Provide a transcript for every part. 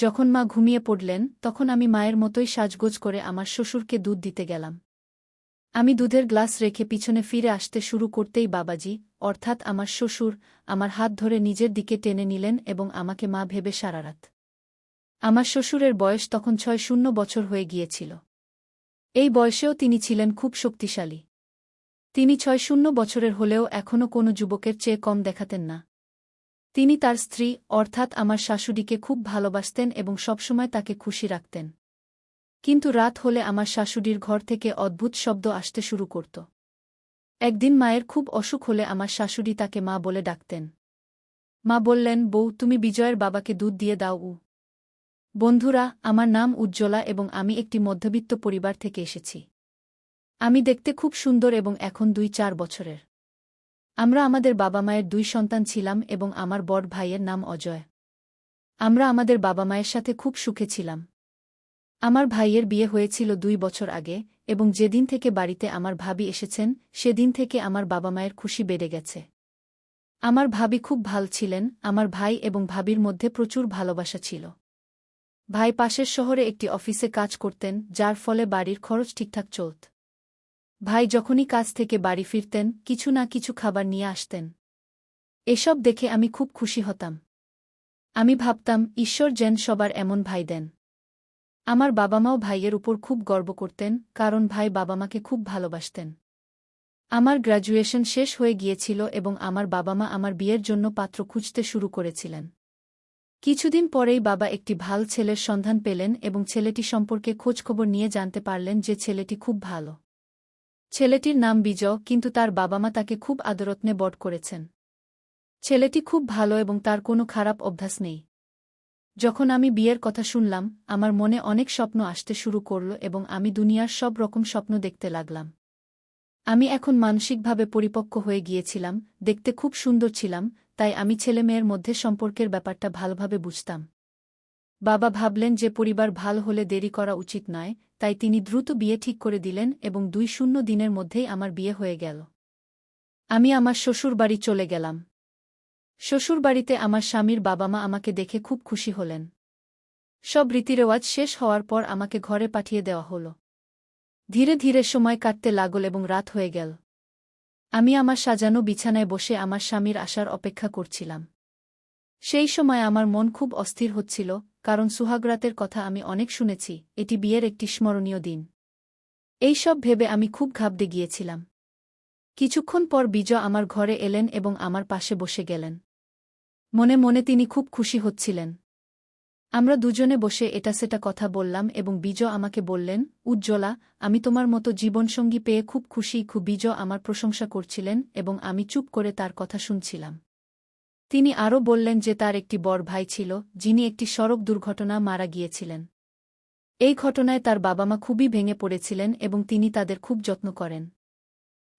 যখন মা ঘুমিয়ে পড়লেন তখন আমি মায়ের মতোই সাজগোজ করে আমার শ্বশুরকে দুধ দিতে গেলাম। আমি দুধের গ্লাস রেখে পিছনে ফিরে আসতে শুরু করতেই বাবাজি, অর্থাৎ আমার শ্বশুর, আমার হাত ধরে নিজের দিকে টেনে নিলেন এবং আমাকে মা ভেবে সারারাত। আমার শ্বশুরের বয়স তখন ৬০ বছর হয়ে গিয়েছিল। এই বয়সেও তিনি ছিলেন খুব শক্তিশালী। তিনি ৬০ বছরের হলেও এখনও কোনো যুবকের চেয়ে কম দেখাতেন না। তিনি তার স্ত্রী, অর্থাৎ আমার শাশুড়িকে খুব ভালোবাসতেন এবং সবসময় তাকে খুশি রাখতেন। কিন্তু রাত হলে আমার শাশুড়ির ঘর থেকে অদ্ভুত শব্দ আসতে শুরু করত। একদিন মায়ের খুব অসুখ হলে আমার শাশুড়ি তাকে মা বলে ডাকতেন। মা বললেন, বউ, তুমি বিজয়ের বাবাকে দুধ দিয়ে দাও। বন্ধুরা, আমার নাম উজ্জ্বলা এবং আমি একটি মধ্যবিত্ত পরিবার থেকে এসেছি। আমি দেখতে খুব সুন্দর এবং এখন ২-৪ বছরের। আমরা আমাদের বাবা মায়ের ২ সন্তান ছিলাম এবং আমার বড় ভাইয়ের নাম অজয়। আমরা আমাদের বাবা মায়ের সাথে খুব সুখে ছিলাম। আমার ভাইয়ের বিয়ে হয়েছিল ২ বছর আগে এবং যেদিন থেকে বাড়িতে আমার ভাবি এসেছেন সেদিন থেকে আমার বাবা মায়ের খুশি বেড়ে গেছে। আমার ভাবি খুব ভাল ছিলেন, আমার ভাই এবং ভাবির মধ্যে প্রচুর ভালোবাসা ছিল। ভাই পাশের শহরে একটি অফিসে কাজ করতেন, যার ফলে বাড়ির খরচ ঠিকঠাক চলত। ভাই যখনই কাজ থেকে বাড়ি ফিরতেন কিছু না কিছু খাবার নিয়ে আসতেন। এসব দেখে আমি খুব খুশি হতাম। আমি ভাবতাম, ঈশ্বর যেন সবার এমন ভাই দেন। আমার বাবা মাও ভাইয়ের উপর খুব গর্ব করতেন, কারণ ভাই বাবা মাকে খুব ভালোবাসতেন। আমার গ্র্যাজুয়েশন শেষ হয়ে গিয়েছিল এবং আমার বাবা মা আমার বিয়ের জন্য পাত্র খুঁজতে শুরু করেছিলেন। কিছুদিন পরেই বাবা একটি ভাল ছেলের সন্ধান পেলেন এবং ছেলেটি সম্পর্কে খোঁজখবর নিয়ে জানতে পারলেন যে ছেলেটি খুব ভালো। ছেলেটির নাম বিজয়, কিন্তু তার বাবা মা তাকে খুব আদরযত্নে বড় করেছেন। ছেলেটি খুব ভালো এবং তার কোনো খারাপ অভ্যাস নেই। যখন আমি বিয়ের কথা শুনলাম, আমার মনে অনেক স্বপ্ন আসতে শুরু করল এবং আমি দুনিয়ার সব রকম স্বপ্ন দেখতে লাগলাম। আমি এখন মানসিকভাবে পরিপক্ক হয়ে গিয়েছিলাম, দেখতে খুব সুন্দর ছিলাম, তাই আমি ছেলেমেয়ের মধ্যে সম্পর্কের ব্যাপারটা ভালোভাবে বুঝতাম। বাবা ভাবলেন যে পরিবার ভাল হলে দেরি করা উচিত নয়, তাই তিনি দ্রুত বিয়ে ঠিক করে দিলেন এবং ২-০ দিনের মধ্যেই আমার বিয়ে হয়ে গেল। আমি আমার শ্বশুরবাড়ি চলে গেলাম। শ্বশুরবাড়িতে আমার স্বামীর বাবা মা আমাকে দেখে খুব খুশি হলেন। সব রীতিরেওয়াজ শেষ হওয়ার পর আমাকে ঘরে পাঠিয়ে দেওয়া হল। ধীরে ধীরে সময় কাটতে লাগল এবং রাত হয়ে গেল। আমি আমার সাজানো বিছানায় বসে আমার স্বামীর আসার অপেক্ষা করছিলাম। সেই সময় আমার মন খুব অস্থির হচ্ছিল, কারণ সুহাগরাতের কথা আমি অনেক শুনেছি, এটি বিয়ের একটি স্মরণীয় দিন। এই সব ভেবে আমি খুব ঘাবড়ে গিয়েছিলাম। কিছুক্ষণ পর বিজয় আমার ঘরে এলেন এবং আমার পাশে বসে গেলেন। মনে মনে তিনি খুব খুশি হচ্ছিলেন। আমরা দুজনে বসে এটা সেটা কথা বললাম এবং বিজয় আমাকে বললেন, উজ্জ্বলা, আমি তোমার মতো জীবনসঙ্গী পেয়ে খুব খুশি। বিজয় আমার প্রশংসা করছিলেন এবং আমি চুপ করে তার কথা শুনছিলাম। তিনি আরও বললেন যে তার একটি বড় ভাই ছিল, যিনি একটি সড়ক দুর্ঘটনা মারা গিয়েছিলেন। এই ঘটনায় তার বাবা মা খুবই ভেঙে পড়েছিলেন এবং তিনি তাদের খুব যত্ন করেন।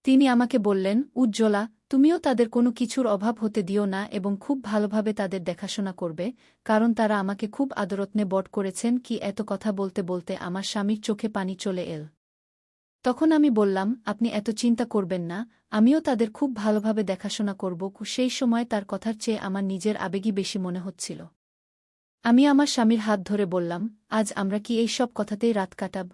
তিনি আমাকে বললেন, উজ্জ্বলা, তুমিও তাদের কোনো কিছুর অভাব হতে দিও না এবং খুব ভালোভাবে তাদের দেখাশোনা করবে, কারণ তারা আমাকে খুব আদরযত্নে বড় করেছেন। এত কথা বলতে বলতে আমার স্বামীর চোখে পানি চলে এল। তখন আমি বললাম, আপনি এত চিন্তা করবেন না, আমিও তাদের খুব ভালোভাবে দেখাশোনা করব। সেই সময় তার কথার চেয়ে আমার নিজের আবেগই বেশি মনে হচ্ছিল। আমি আমার স্বামীর হাত ধরে বললাম, আজ আমরা কি এই সব কথাতেই রাত কাটাব?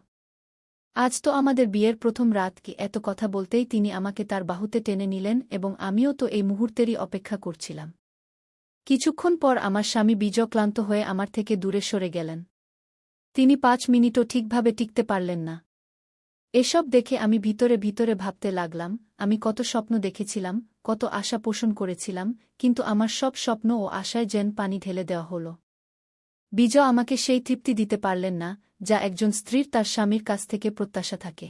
আজ তো আমাদের বিয়ের প্রথম রাত। এত কথা বলতেই তিনি আমাকে তার বাহুতে টেনে নিলেন এবং আমিও তো এই মুহূর্তেরই অপেক্ষা করছিলাম। কিছুক্ষণ পর আমার স্বামী বিজয় ক্লান্ত হয়ে আমার থেকে দূরে সরে গেলেন। তিনি ৫ মিনিটও ঠিকভাবে টিকতে পারলেন না। এসব দেখে আমি ভিতরে ভিতরে ভাবতে লাগলাম, আমি কত স্বপ্ন দেখেছিলাম, কত আশা পোষণ করেছিলাম, কিন্তু আমার সব স্বপ্ন ও আশায় যেন পানি ঢেলে দেওয়া হল। বিজয় আমাকে সেই তৃপ্তি দিতে পারলেন না, যা একজন স্ত্রীর তার স্বামীর কাছ থেকে প্রত্যাশা থাকে।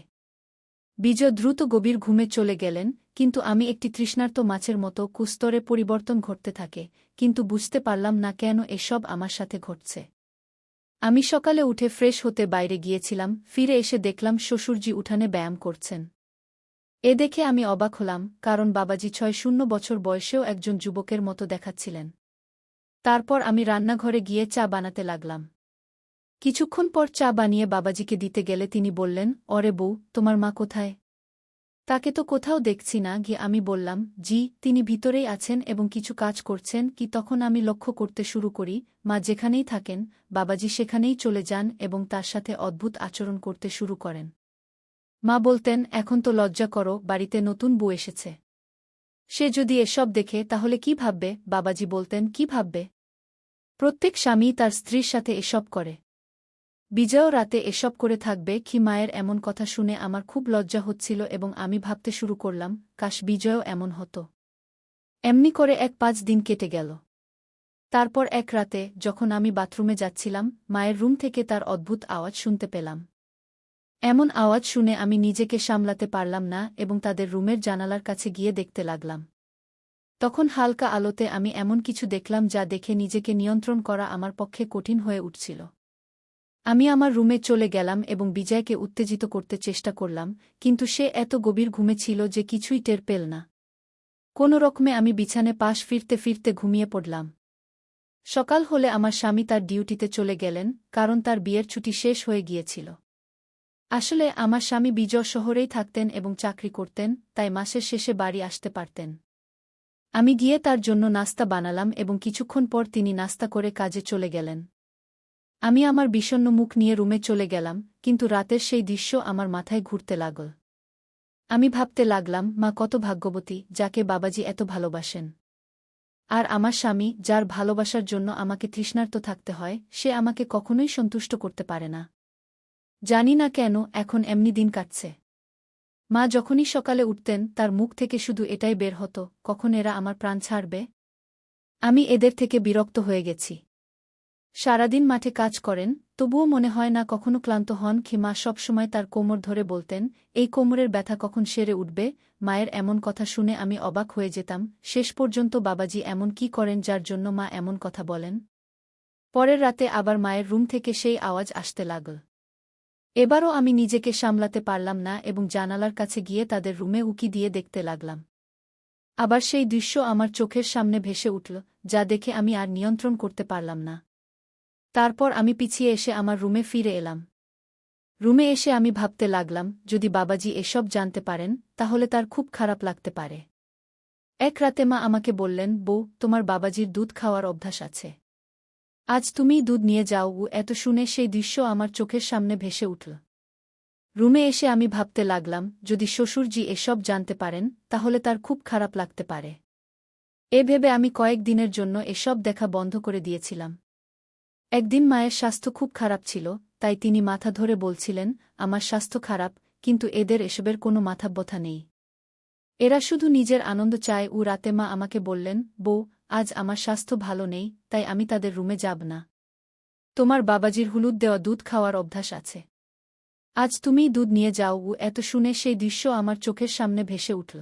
বিজয় দ্রুত গভীর ঘুমে চলে গেলেন, কিন্তু আমি একটি তৃষ্ণার্ত মাছের মতো কুস্তরে পরিবর্তন ঘটতে থাকে, কিন্তু বুঝতে পারলাম না কেন এসব আমার সাথে ঘটছে। আমি সকালে উঠে ফ্রেশ হতে বাইরে গিয়েছিলাম, ফিরে এসে দেখলাম শ্বশুরজি উঠানে ব্যায়াম করছেন। এ দেখে আমি অবাক হলাম, কারণ বাবাজি ৬০ বছর বয়সেও একজন যুবকের মতো দেখাচ্ছিলেন। তারপর আমি রান্নাঘরে গিয়ে চা বানাতে লাগলাম। কিছুক্ষণ পর চা বানিয়ে বাবাজিকে দিতে গেলে তিনি বললেন, অরে বউ, তোমার মা কোথায়? তাকে তো কোথাও দেখছি না গিয়ে আমি বললাম, জি, তিনি ভিতরেই আছেন এবং কিছু কাজ করছেন কি তখন আমি লক্ষ্য করতে শুরু করি, মা যেখানেই থাকেন, বাবাজি সেখানেই চলে যান এবং তার সাথে অদ্ভুত আচরণ করতে শুরু করেন। মা বলতেন, এখন তো লজ্জা করো, বাড়িতে নতুন বউ এসেছে। সে যদি এসব দেখে তাহলে কি ভাববে? বাবাজি বলতেন, কি ভাববে? প্রত্যেক স্বামী তার স্ত্রীর সাথে এসব করে। বিজয়ও রাতে এসব করে থাকবে কি? মায়ের এমন কথা শুনে আমার খুব লজ্জা হচ্ছিল এবং আমি ভাবতে শুরু করলাম, কাশ বিজয়ও এমন হতো। এমনি করে ১-৫ দিন কেটে গেল। তারপর এক রাতে যখন আমি বাথরুমে যাচ্ছিলাম, মায়ের রুম থেকে তার অদ্ভুত আওয়াজ শুনতে পেলাম। এমন আওয়াজ শুনে আমি নিজেকে সামলাতে পারলাম না এবং তাদের রুমের জানালার কাছে গিয়ে দেখতে লাগলাম। তখন হালকা আলোতে আমি এমন কিছু দেখলাম যা দেখে নিজেকে নিয়ন্ত্রণ করা আমার পক্ষে কঠিন হয়ে উঠছিল। আমি আমার রুমে চলে গেলাম এবং বিজয়কে উত্তেজিত করতে চেষ্টা করলাম, কিন্তু সে এত গভীর ঘুমে ছিল যে কিছুই টের পেল না। কোনো রকমে আমি বিছানে পাশ ফিরতে ফিরতে ঘুমিয়ে পড়লাম। সকাল হলে আমার স্বামী তার ডিউটিতে চলে গেলেন, কারণ তার বিয়ের ছুটি শেষ হয়ে গিয়েছিল। আসলে আমার স্বামী বিজয় শহরেই থাকতেন এবং চাকরি করতেন, তাই মাসের শেষে বাড়ি আসতে পারতেন। আমি গিয়ে তার জন্য নাস্তা বানালাম এবং কিছুক্ষণ পর তিনি নাস্তা করে কাজে চলে গেলেন। আমি আমার বিষণ্ণ মুখ নিয়ে রুমে চলে গেলাম, কিন্তু রাতের সেই দৃশ্য আমার মাথায় ঘুরতে লাগল। আমি ভাবতে লাগলাম, মা কত ভাগ্যবতী, যাকে বাবাজি এত ভালোবাসেন। আর আমার স্বামী, যার ভালোবাসার জন্য আমাকে তৃষ্ণার্ত থাকতে হয়, সে আমাকে কখনোই সন্তুষ্ট করতে পারে না। জানি না কেন এখন এমনি দিন কাটছে। মা যখনই সকালে উঠতেন তার মুখ থেকে শুধু এটাই বের হতো, কখন এরা আমার প্রাণ ছাড়বে। আমি এদের থেকে বিরক্ত হয়ে গেছি। সারাদিন মাঠে কাজ করেন, তবুও মনে হয় না কখনো ক্লান্ত হন কি? মা সবসময় তার কোমর ধরে বলতেন, এই কোমরের ব্যথা কখন সেরে উঠবে? মায়ের এমন কথা শুনে আমি অবাক হয়ে যেতাম। শেষ পর্যন্ত বাবাজি এমন কি করেন যার জন্য মা এমন কথা বলেন? পরের রাতে আবার মায়ের রুম থেকে সেই আওয়াজ আসতে লাগল। এবারও আমি নিজেকে সামলাতে পারলাম না এবং জানালার কাছে গিয়ে তাদের রুমে উকি দিয়ে দেখতে লাগলাম। আবার সেই দৃশ্য আমার চোখের সামনে ভেসে উঠল, যা দেখে আমি আর নিয়ন্ত্রণ করতে পারলাম না। তারপর আমি পিছিয়ে এসে আমার রুমে ফিরে এলাম। রুমে এসে আমি ভাবতে লাগলাম, যদি বাবাজি এসব জানতে পারেন তাহলে তার খুব খারাপ লাগতে পারে। এক রাতে মা আমাকে বললেন, বউ, তোমার বাবাজির দুধ খাওয়ার অভ্যাস আছে। আজ তুমিই দুধ নিয়ে যাও। এত শুনে সেই দৃশ্য আমার চোখের সামনে ভেসে উঠল। রুমে এসে আমি ভাবতে লাগলাম, যদি শ্বশুরজি এসব জানতে পারেন তাহলে তার খুব খারাপ লাগতে পারে। এ ভেবে আমি কয়েক দিনের জন্য এসব দেখা বন্ধ করে দিয়েছিলাম। একদিন মায়ের স্বাস্থ্য খুব খারাপ ছিল, তাই তিনি মাথা ধরে বলছিলেন, আমার স্বাস্থ্য খারাপ, কিন্তু এদের এসবের কোনো মাথাব্যথা নেই। এরা শুধু নিজের আনন্দ চায়। রাতে মা আমাকে বললেন, বউ, আজ আমার স্বাস্থ্য ভালো নেই, তাই আমি তাদের রুমে যাব না। তোমার বাবাজির হলুদ দেওয়া দুধ খাওয়ার অভ্যাস আছে। আজ তুমিই দুধ নিয়ে যাও। এত শুনে সেই দৃশ্য আমার চোখের সামনে ভেসে উঠল।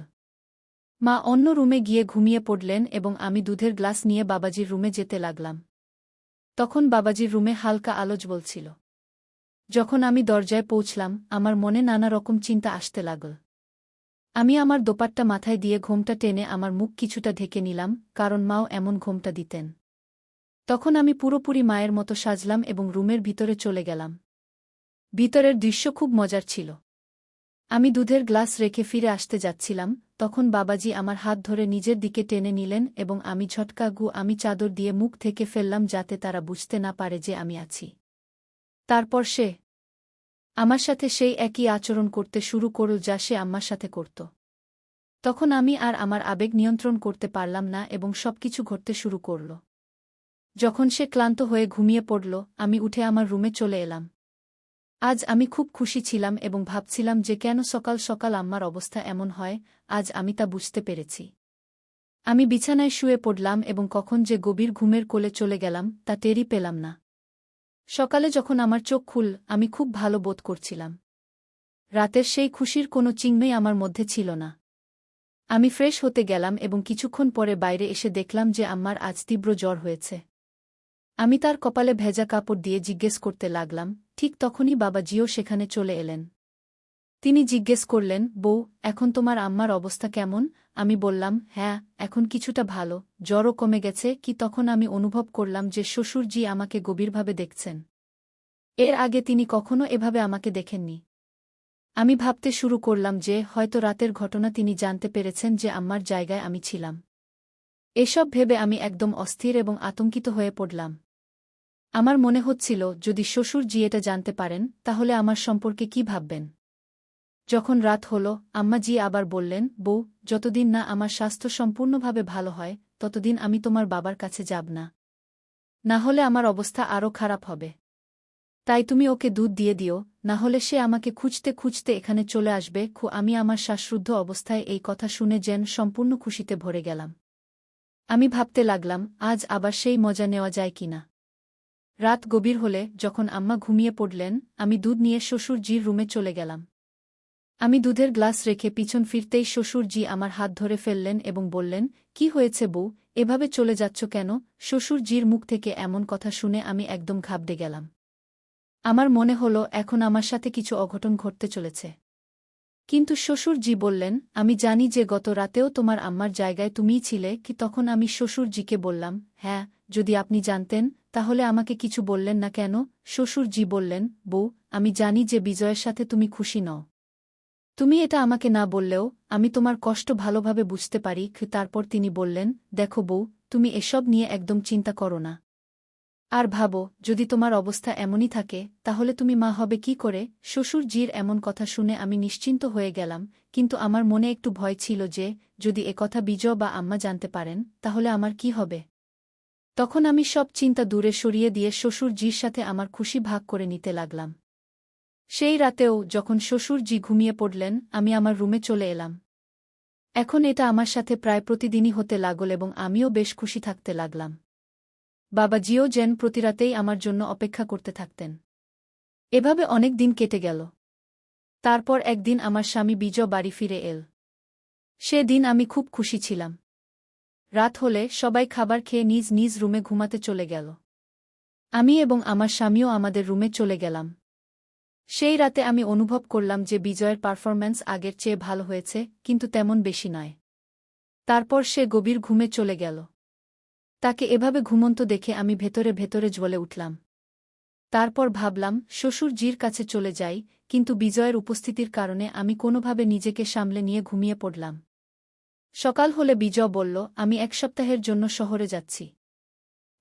মা অন্য রুমে গিয়ে ঘুমিয়ে পড়লেন এবং আমি দুধের গ্লাস নিয়ে বাবাজির রুমে যেতে লাগলাম। তখন বাবাজির রুমে হালকা আলো জ্বলছিল। যখন আমি দরজায় পৌঁছলাম, আমার মনে নানা রকম চিন্তা আসতে লাগল। আমি আমার দোপাট্টা মাথায় দিয়ে ঘোমটা টেনে আমার মুখ কিছুটা ঢেকে নিলাম, কারণ মাও এমন ঘোমটা দিতেন। তখন আমি পুরোপুরি মায়ের মতো সাজলাম এবং রুমের ভিতরে চলে গেলাম। ভিতরের দৃশ্য খুব মজার ছিল। আমি দুধের গ্লাস রেখে ফিরে আসতে যাচ্ছিলাম, তখন বাবাজি আমার হাত ধরে নিজের দিকে টেনে নিলেন এবং আমি আমি চাদর দিয়ে মুখ থেকে ফেললাম যাতে তারা বুঝতে না পারে যে আমি আছি। তারপর সে আমার সাথে সেই একই আচরণ করতে শুরু করল যা সে আম্মার সাথে করত। তখন আমি আর আমার আবেগ নিয়ন্ত্রণ করতে পারলাম না এবং সবকিছু ঘটতে শুরু করল। যখন সে ক্লান্ত হয়ে ঘুমিয়ে পড়ল, আমি উঠে আমার রুমে চলে এলাম। আজ আমি খুব খুশি ছিলাম এবং ভাবছিলাম যে কেন সকাল সকাল আম্মার অবস্থা এমন হয়, আজ আমি তা বুঝতে পেরেছি। আমি বিছানায় শুয়ে পড়লাম এবং কখন যে গভীর ঘুমের কোলে চলে গেলাম তা টেরই পেলাম না। সকালে যখন আমার চোখ খুল, আমি খুব ভালো বোধ করছিলাম। রাতের সেই খুশির কোনো চিহ্নই আমার মধ্যে ছিল না। আমি ফ্রেশ হতে গেলাম এবং কিছুক্ষণ পরে বাইরে এসে দেখলাম যে আম্মার আজ তীব্র জ্বর হয়েছে। আমি তার কপালে ভেজা কাপড় দিয়ে জিজ্ঞেস করতে লাগলাম, ঠিক তখনই বাবাজিও সেখানে চলে এলেন। তিনি জিজ্ঞেস করলেন, বউ, এখন তোমার আম্মার অবস্থা কেমন? আমি বললাম, হ্যাঁ, এখন কিছুটা ভালো, জ্বরও কমে গেছে কি। তখন আমি অনুভব করলাম যে শ্বশুরজি আমাকে গভীরভাবে দেখছেন। এর আগে তিনি কখনো এভাবে আমাকে দেখেননি। আমি ভাবতে শুরু করলাম যে হয়তো রাতের ঘটনা তিনি জানতে পেরেছেন যে আম্মার জায়গায় আমি ছিলাম। এসব ভেবে আমি একদম অস্থির এবং আতঙ্কিত হয়ে পড়লাম। আমার মনে হচ্ছিল যদি শ্বশুরজি এটা জানতে পারেন তাহলে আমার সম্পর্কে কি ভাববেন। যখন রাত হল, আম্মাজি আবার বললেন, বউ, যতদিন না আমার স্বাস্থ্য সম্পূর্ণভাবে ভালো হয় ততদিন আমি তোমার বাবার কাছে যাব না। না হলে আমার অবস্থা আরও খারাপ হবে। তাই তুমি ওকে দুধ দিয়ে দিও, না হলে সে আমাকে খুঁজতে খুঁজতে এখানে চলে আসবে। আমি আমার শ্বাসরুদ্ধ অবস্থায় এই কথা শুনে যেন সম্পূর্ণ খুশিতে ভরে গেলাম। আমি ভাবতে লাগলাম আজ আবার সেই মজা নেওয়া যায় কিনা। রাত গভীর হলে যখন আম্মা ঘুমিয়ে পড়লেন, আমি দুধ নিয়ে শ্বশুরজির রুমে চলে গেলাম। আমি দুধের গ্লাস রেখে পিছন ফিরতেই শ্বশুরজি আমার হাত ধরে ফেললেন এবং বললেন, কি হয়েছে বউ, এভাবে চলে যাচ্ছ কেন? শ্বশুরজির মুখ থেকে এমন কথা শুনে আমি একদম ঘাবড়ে গেলাম। আমার মনে হল এখন আমার সাথে কিছু অঘটন ঘটতে চলেছে। কিন্তু শ্বশুরজি বললেন, আমি জানি যে গত রাতেও তোমার আম্মার জায়গায় তুমিই ছিলে। কি তখন আমি শ্বশুরজিকে বললাম, হ্যাঁ, যদি আপনি জানতেন তাহলে আমাকে কিছু বললেন না কেন? শ্বশুরজি বললেন, বউ, আমি জানি যে বিজয়ের সাথে তুমি খুশি নও। তুমি এটা আমাকে না বললেও আমি তোমার কষ্ট ভালোভাবে বুঝতে পারি। তারপর তিনি বললেন, দেখো বউ, তুমি এসব নিয়ে একদম চিন্তা করো না। আর ভাবো, যদি তোমার অবস্থা এমনই থাকে তাহলে তুমি মা হবে কি করে? শ্বশুরজির এমন কথা শুনে আমি নিশ্চিন্ত হয়ে গেলাম, কিন্তু আমার মনে একটু ভয় ছিল যে যদি একথা বিজয় বা আম্মা জানতে পারেন তাহলে আমার কি হবে। তখন আমি সব চিন্তা দূরে সরিয়ে দিয়ে শ্বশুরজির সাথে আমার খুশি ভাগ করে নিতে লাগলাম। সেই রাতেও যখন শ্বশুরজি ঘুমিয়ে পড়লেন আমি আমার রুমে চলে এলাম। এখন এটা আমার সাথে প্রায় প্রতিদিনই হতে লাগল এবং আমিও বেশ খুশি থাকতে লাগলাম। বাবাজিও যেন প্রতিরাতেই আমার জন্য অপেক্ষা করতে থাকতেন। এভাবে অনেক দিন কেটে গেল। তারপর একদিন আমার স্বামী বিজয় বাড়ি ফিরে এল। সে দিন আমি খুব খুশি ছিলাম। রাত হলে সবাই খাবার খেয়ে নিজ নিজ রুমে ঘুমাতে চলে গেল। আমি এবং আমার স্বামীও আমাদের রুমে চলে গেলাম। সেই রাতে আমি অনুভব করলাম যে বিজয়ের পারফরম্যান্স আগের চেয়ে ভালো হয়েছে, কিন্তু তেমন বেশি নয়। তারপর সে গভীর ঘুমে চলে গেল। তাকে এভাবে ঘুমন্ত দেখে আমি ভেতরে ভেতরে জ্বলে উঠলাম। তারপর ভাবলাম শ্বশুরজির কাছে চলে যাই, কিন্তু বিজয়ের উপস্থিতির কারণে আমি কোনোভাবে নিজেকে সামলে নিয়ে ঘুমিয়ে পড়লাম। সকাল হলে বিজয় বলল, আমি 1 সপ্তাহের জন্য শহরে যাচ্ছি।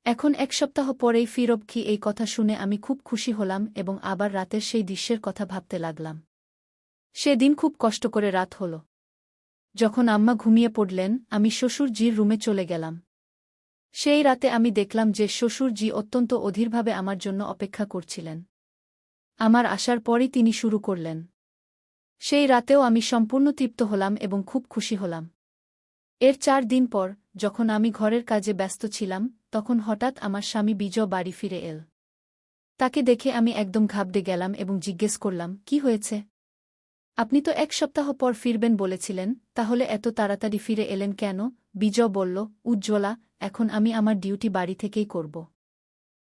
এখন 1 সপ্তাহ পরেই ফিরব। এই কথা শুনে আমি খুব খুশি হলাম এবং আবার রাতের সেই দৃশ্যের কথা ভাবতে লাগলাম। সেদিন খুব কষ্ট করে রাত হল। যখন আম্মা ঘুমিয়ে পড়লেন আমি শ্বশুরজির রুমে চলে গেলাম। সেই রাতে আমি দেখলাম যে শ্বশুরজি অত্যন্ত অধীরভাবে আমার জন্য অপেক্ষা করছিলেন। আমার আসার পরই তিনি শুরু করলেন। সেই রাতেও আমি সম্পূর্ণ তৃপ্ত হলাম এবং খুব খুশি হলাম। এর 4 দিন পর যখন আমি ঘরের কাজে ব্যস্ত ছিলাম তখন হঠাৎ আমার স্বামী বিজয় বাড়ি ফিরে এল। তাকে দেখে আমি একদম ঘাবড়ে গেলাম এবং জিজ্ঞেস করলাম, কি হয়েছে? আপনি তো 1 সপ্তাহ পর ফিরবেন বলেছিলেন, তাহলে এত তাড়াতাড়ি ফিরে এলেন কেন? বিজয় বলল, উজ্জ্বলা, এখন আমি আমার ডিউটি বাড়ি থেকেই করব।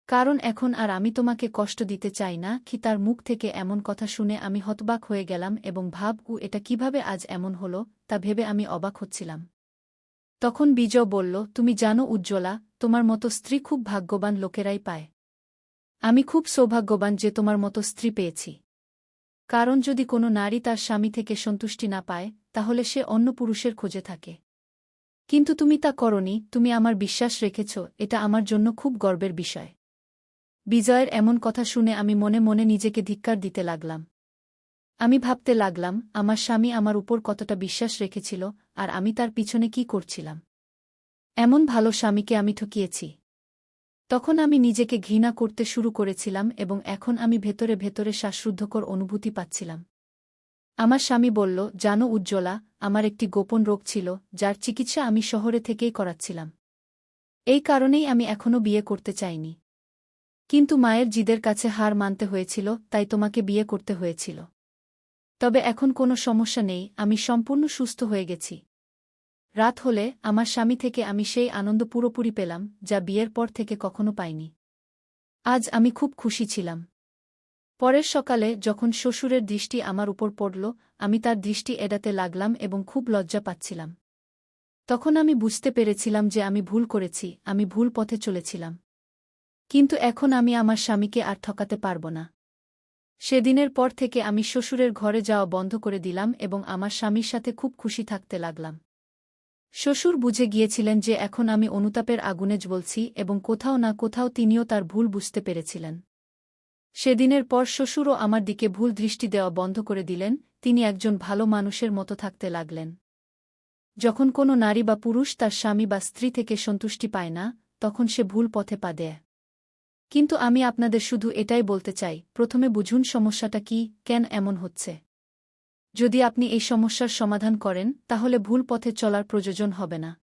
কারণ এখন আর আমি তোমাকে কষ্ট দিতে চাই না। তার মুখ থেকে এমন কথা শুনে আমি হতবাক হয়ে গেলাম এবং এটা কিভাবে আজ এমন হল তা ভেবে আমি অবাক হচ্ছিলাম। তখন বিজয় বলল, তুমি জানো উজ্জ্বলা, তোমার মতো স্ত্রী খুব ভাগ্যবান লোকেরাই পায়। আমি খুব সৌভাগ্যবান যে তোমার মতো স্ত্রী পেয়েছি। কারণ যদি কোনো নারী তার স্বামী থেকে সন্তুষ্টি না পায় তাহলে সে অন্য পুরুষের খোঁজে থাকে। কিন্তু তুমি তা করনি, তুমি আমার বিশ্বাস রেখেছ, এটা আমার জন্য খুব গর্বের বিষয়। বিজয়ের এমন কথা শুনে আমি মনে মনে নিজেকে ধিক্কার দিতে লাগলাম। আমি ভাবতে লাগলাম আমার স্বামী আমার উপর কতটা বিশ্বাস রেখেছিল আর আমি তার পিছনে কি করছিলাম। এমন ভালো স্বামীকে আমি ঠকিয়েছি। তখন আমি নিজেকে ঘৃণা করতে শুরু করেছিলাম এবং এখন আমি ভেতরে ভেতরে শ্বাসরুদ্ধকর অনুভূতি পাচ্ছিলাম। আমার স্বামী বলল, জানো উজ্জ্বলা, আমার একটি গোপন রোগ ছিল যার চিকিৎসা আমি শহরে থেকেই করাচ্ছিলাম। এই কারণেই আমি এখনও বিয়ে করতে চাইনি। কিন্তু মায়ের জিদের কাছে হার মানতে হয়েছিল, তাই তোমাকে বিয়ে করতে হয়েছিল। তবে এখন কোনো সমস্যা নেই, আমি সম্পূর্ণ সুস্থ হয়ে গেছি। রাত হলে আমার স্বামী থেকে আমি সেই আনন্দ পুরোপুরি পেলাম যা বিয়ের পর থেকে কখনো পাইনি। আজ আমি খুব খুশি ছিলাম। পরের সকালে যখন শ্বশুরের দৃষ্টি আমার উপর পড়ল আমি তার দৃষ্টি এড়াতে লাগলাম এবং খুব লজ্জা পাচ্ছিলাম। তখন আমি বুঝতে পেরেছিলাম যে আমি ভুল করেছি, আমি ভুল পথে চলেছিলাম। কিন্তু এখন আমি আমার স্বামীকে আর ঠকাতে পারব না। সেদিনের পর থেকে আমি শ্বশুরের ঘরে যাওয়া বন্ধ করে দিলাম এবং আমার স্বামীর সাথে খুব খুশি থাকতে লাগলাম। শ্বশুর বুঝে গিয়েছিলেন যে এখন আমি অনুতাপের আগুনে জ্বলছি এবং কোথাও না কোথাও তিনিও তার ভুল বুঝতে পেরেছিলেন। সেদিনের পর শ্বশুরও আমার দিকে ভুল দৃষ্টি দেওয়া বন্ধ করে দিলেন, তিনি একজন ভালো মানুষের মতো থাকতে লাগলেন। যখন কোনো নারী বা পুরুষ তার স্বামী বা স্ত্রী থেকে সন্তুষ্টি পায় না, তখন সে ভুল পথে পা দেয়। কিন্তু আমি আপনাদের শুধু এটাই বলতে চাই, প্রথমে বুঝুন সমস্যাটা কি, কেন এমন হচ্ছে। যদি আপনি এই সমস্যার সমাধান করেন, তাহলে ভুল পথে চলার প্রয়োজন হবে না।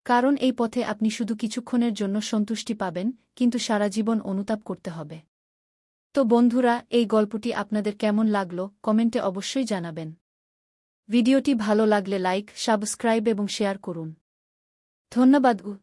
কারণ এই পথে আপনি শুধু কিছুক্ষণের জন্য সন্তুষ্টি পাবেন, কিন্তু সারা জীবন অনুতাপ করতে হবে। তো বন্ধুরা, এই গল্পটি আপনাদের কেমন লাগলো কমেন্টে অবশ্যই জানাবেন। ভিডিওটি ভালো লাগলে লাইক, সাবস্ক্রাইব এবং শেয়ার করুন। ধন্যবাদ।